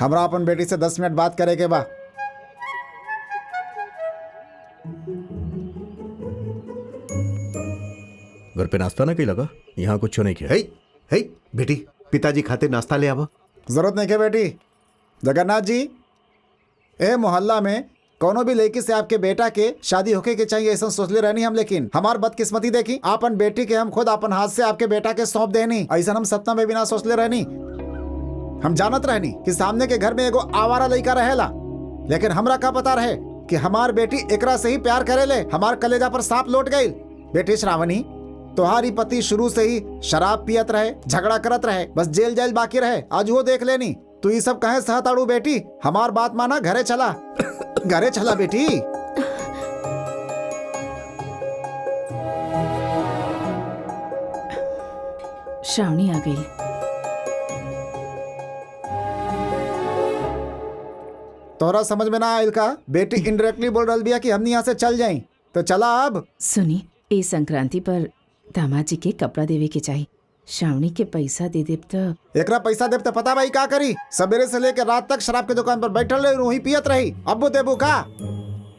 हमरा अपन बेटी से 10 मिनट बात करे के बा। घर पे नाश्ता ना कहीं लगा, यहाँ कुछ नहीं किया। हे बेटी, पिताजी खाते नाश्ता ले आवो। जरूरत नहीं है बेटी। जगन्नाथ जी, ए मोहल्ला में कोनो भी लड़की से आपके बेटा के शादी होके के चाहिए ऐसा सोचले रहनी हम, लेकिन हमार बदकिस्मती देखी, आपन बेटी के हम खुद अपन हाथ से आपके बेटा के सौंप देनी, ऐसा हम सपना में भी ना सोचले रहनी। हम जानत रहनी कि सामने के घर में एगो आवारा लड़का रहेला, लेकिन हमरा का पता रहे कि हमार बेटी एकरा से ही प्यार करेले। हमार कलेजा पर सांप लौट गई। बेटी श्रावणी, तुम्हारी पति शुरू से ही शराब पियत रहे, झगड़ा करत रहे, बस जेल जेल बाकी रहे। आज वो देख लेनी। तू ये सब कहे सहताड़ू बेटी? हमार बात माना, घरे चला, घरे चला बेटी। श्रावणी आ गई। तोरा समझ में ना आयल का? बेटी इनडायरेक्टली बोल रही बिया कि हमनी यहाँ से चल जाई, तो चला अब। सुनी, ए संक्रांति पर दामाद जी के कपड़ा देवे के चाहिए। श्रावणी के पैसा दे देब तो एकरा पैसा देव तो पता भाई का करी? सवेरे से लेकर रात तक शराब के दुकान पर बैठल रही, रूही पियत रही। अब देबू का?